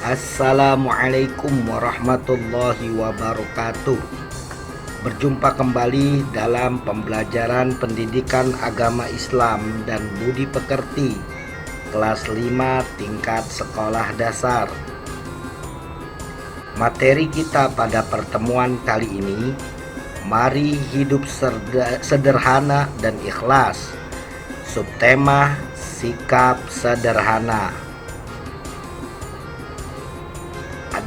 Assalamualaikum warahmatullahi wabarakatuh. Berjumpa kembali dalam pembelajaran pendidikan agama Islam dan budi pekerti kelas 5 tingkat sekolah dasar. Materi kita pada pertemuan kali ini, mari hidup sederhana dan ikhlas. Subtema sikap sederhana.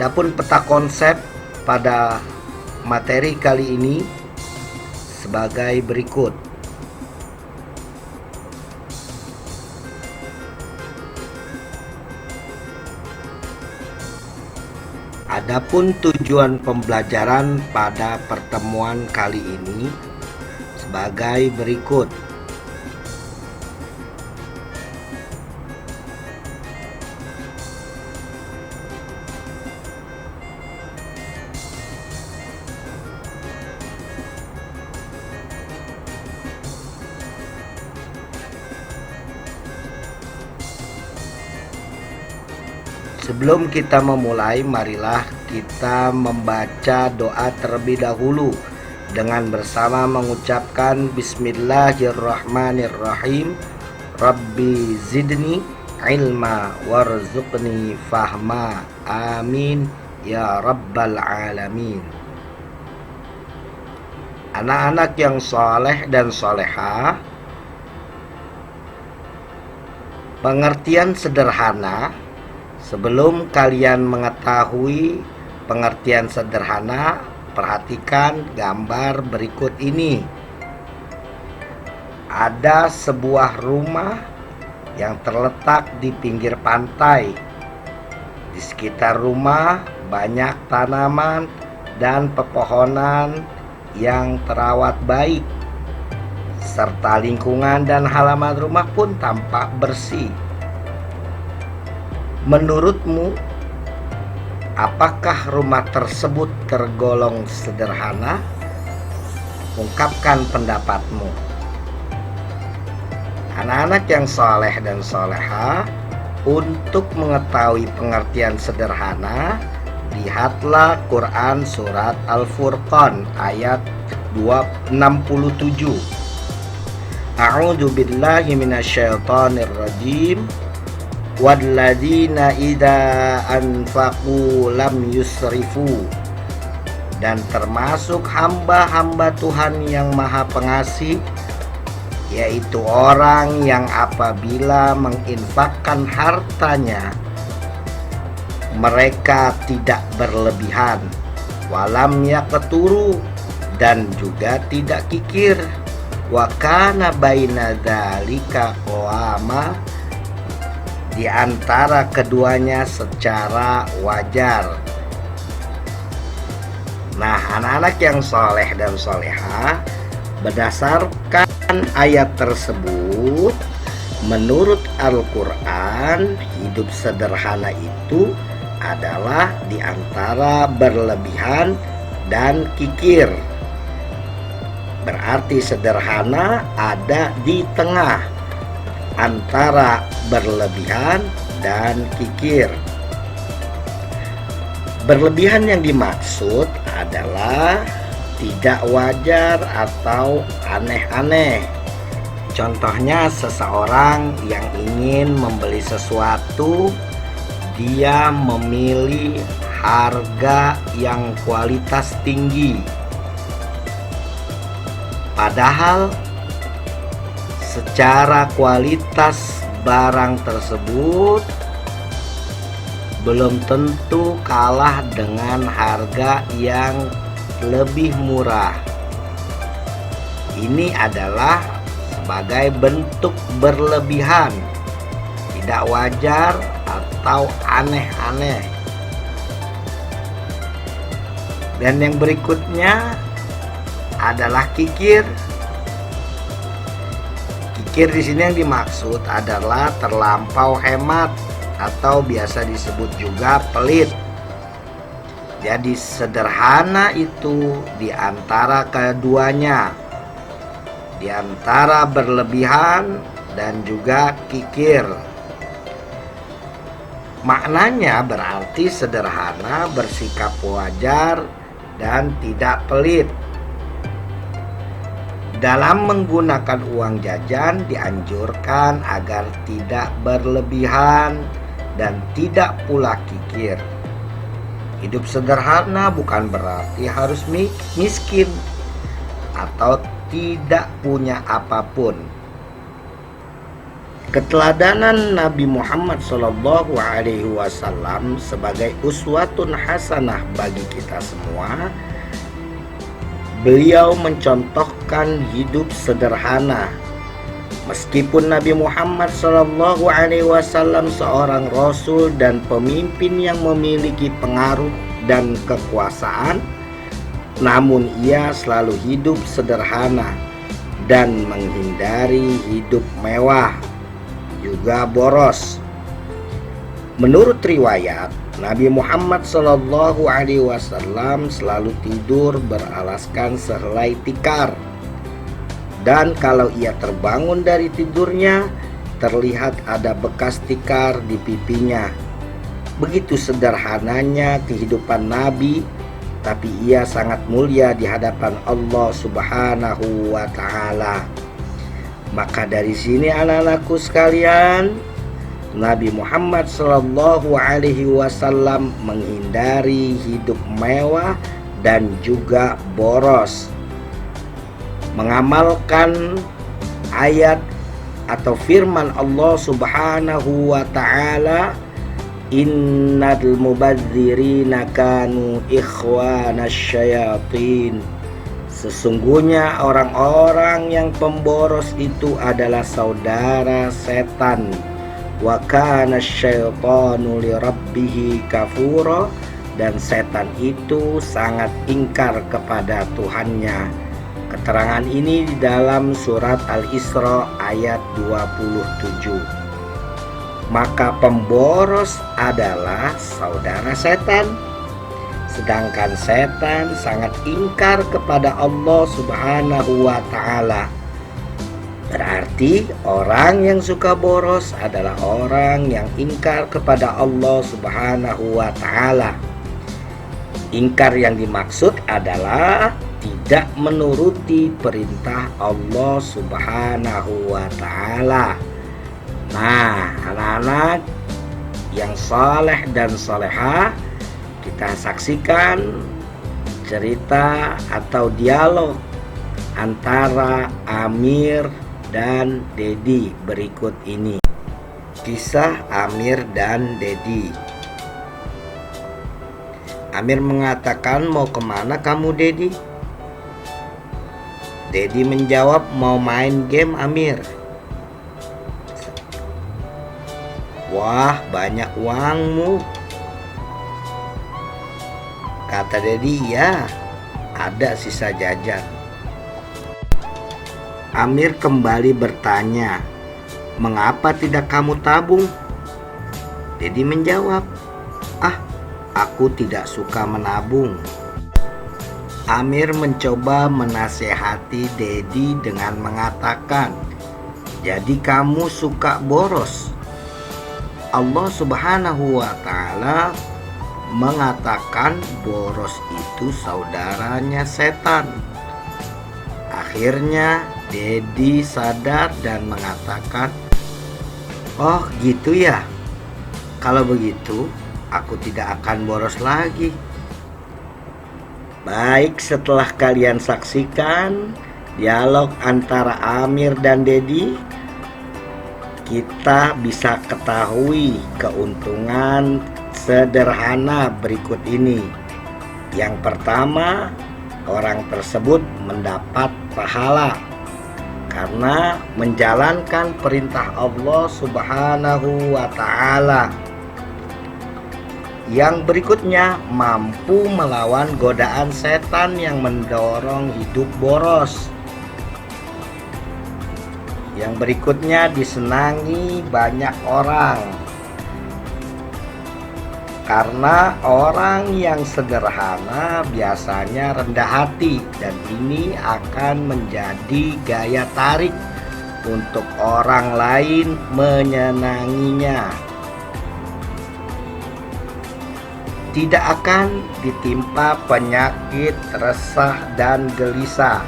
Adapun peta konsep pada materi kali ini sebagai berikut. Adapun tujuan pembelajaran pada pertemuan kali ini sebagai berikut. Sebelum kita memulai, marilah kita membaca doa terlebih dahulu dengan bersama mengucapkan Bismillahirrahmanirrahim. Rabbi zidni ilma warzuqni fahma. Amin ya rabbal alamin. Anak-anak yang soleh dan soleha, pengertian sederhana. Sebelum kalian mengetahui pengertian sederhana, perhatikan gambar berikut ini. Ada sebuah rumah yang terletak di pinggir pantai. Di sekitar rumah banyak tanaman dan pepohonan yang terawat baik, serta lingkungan dan halaman rumah pun tampak bersih. Menurutmu, apakah rumah tersebut tergolong sederhana? Ungkapkan pendapatmu. Anak-anak yang soleh dan soleha, untuk mengetahui pengertian sederhana, lihatlah Quran surat Al-Furqan ayat 67. A'udzu billahi minasyaitonir rajim. Walladzina idza anfaqu lam yusrifu, dan termasuk hamba-hamba Tuhan yang Maha Pengasih, yaitu orang yang apabila menginfakkan hartanya mereka tidak berlebihan, walam yaqturu, dan juga tidak kikir, wa kana baina dzalika qawama, di antara keduanya secara wajar. Nah, anak-anak yang soleh dan soleha, berdasarkan ayat tersebut, menurut Al-Quran, hidup sederhana itu adalah di antara berlebihan dan kikir. Berarti sederhana ada di tengah antara berlebihan dan kikir. Berlebihan yang dimaksud adalah tidak wajar atau aneh-aneh. Contohnya, seseorang yang ingin membeli sesuatu, dia memilih harga yang kualitas tinggi, padahal secara kualitas barang tersebut belum tentu kalah dengan harga yang lebih murah. Ini adalah sebagai bentuk berlebihan, tidak wajar atau aneh-aneh. Dan yang berikutnya adalah kikir. Kikir di sini yang dimaksud adalah terlampau hemat atau biasa disebut juga pelit. Jadi sederhana itu di antara keduanya, di antara berlebihan dan juga kikir. Maknanya berarti sederhana, bersikap wajar, dan tidak pelit. Dalam menggunakan uang jajan dianjurkan agar tidak berlebihan dan tidak pula kikir. Hidup sederhana bukan berarti harus miskin atau tidak punya apapun. Keteladanan Nabi Muhammad SAW sebagai uswatun hasanah bagi kita semua. Beliau mencontohkan hidup sederhana. Meskipun Nabi Muhammad SAW seorang rasul dan pemimpin yang memiliki pengaruh dan kekuasaan, namun ia selalu hidup sederhana dan menghindari hidup mewah, juga boros. Menurut riwayat, Nabi Muhammad SAW selalu tidur beralaskan sehelai tikar, dan kalau ia terbangun dari tidurnya, terlihat ada bekas tikar di pipinya. Begitu sederhananya kehidupan Nabi, tapi ia sangat mulia di hadapan Allah Subhanahu wa Ta'ala. Maka dari sini anak-anakku sekalian, Nabi Muhammad SAW menghindari hidup mewah dan juga boros. Mengamalkan ayat atau firman Allah Subhanahu wa Ta'ala, innal mubadzirina kanu ikhwanas syayatin. Sesungguhnya orang-orang yang pemboros itu adalah saudara setan. Wa kana syaitanu lirabbih kafura, dan setan itu sangat ingkar kepada Tuhannya. Keterangan ini di dalam surat Al-Isra ayat 27. Maka pemboros adalah saudara setan, sedangkan setan sangat ingkar kepada Allah Subhanahu wa Ta'ala. Berarti orang yang suka boros adalah orang yang ingkar kepada Allah Subhanahu wa Ta'ala. Ingkar yang dimaksud adalah tidak menuruti perintah Allah Subhanahu wa Ta'ala. Nah, anak-anak yang saleh dan salehah, kita saksikan cerita atau dialog antara Amir dan Dedi berikut ini. Kisah Amir dan Dedi. Amir mengatakan, "Mau kemana kamu, Dedi?" Dedi menjawab, "Mau main game, Amir." "Wah, banyak uangmu," kata Dedi. "Ya, ada sisa jajan." Amir kembali bertanya, "Mengapa tidak kamu tabung?" Dedi menjawab, "Aku tidak suka menabung." Amir mencoba menasehati Dedi dengan mengatakan, "Jadi kamu suka boros? Allah Subhanahu wa Ta'ala mengatakan boros itu saudaranya setan." Akhirnya Dedi sadar dan mengatakan, "Oh gitu ya, kalau begitu aku tidak akan boros lagi." Baik, setelah kalian saksikan dialog antara Amir dan Dedi, kita bisa ketahui keuntungan sederhana berikut ini. Yang pertama, orang tersebut mendapat pahala karena menjalankan perintah Allah Subhanahu wa Ta'ala. Yang berikutnya, mampu melawan godaan setan yang mendorong hidup boros. Yang berikutnya, disenangi banyak orang karena orang yang sederhana biasanya rendah hati, dan ini akan menjadi gaya tarik untuk orang lain menyenanginya. tidak akan ditimpa penyakit resah dan gelisah.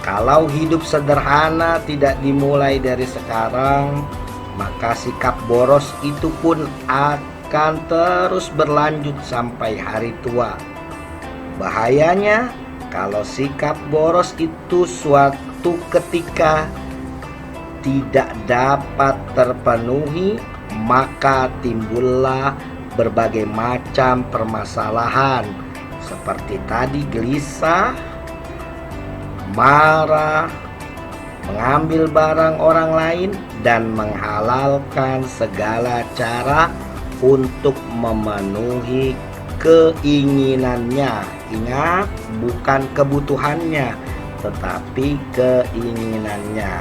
Kalau hidup sederhana tidak dimulai dari sekarang, maka sikap boros itu pun akan terus berlanjut sampai hari tua. Bahayanya kalau sikap boros itu suatu ketika tidak dapat terpenuhi, maka timbullah berbagai macam permasalahan seperti tadi gelisah, marah, mengambil barang orang lain, dan menghalalkan segala cara untuk memenuhi keinginannya. Ingat, bukan kebutuhannya, tetapi keinginannya.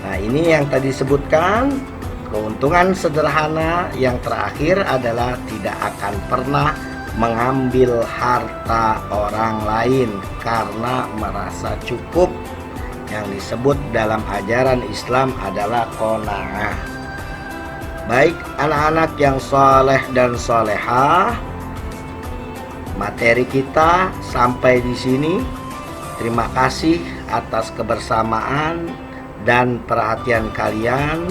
Nah, ini yang tadi disebutkan. Keuntungan sederhana yang terakhir adalah tidak akan pernah mengambil harta orang lain karena merasa cukup. Yang disebut dalam ajaran Islam adalah qanaah. Baik anak-anak yang soleh dan solehah, materi kita sampai di sini. Terima kasih atas kebersamaan dan perhatian kalian.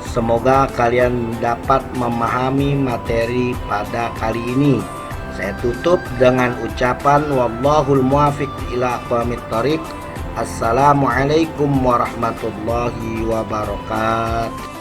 Semoga kalian dapat memahami materi pada kali ini. Saya tutup dengan ucapan wallahul muwaffiq ila aqwamit thoriq. Assalamualaikum warahmatullahi wabarakatuh.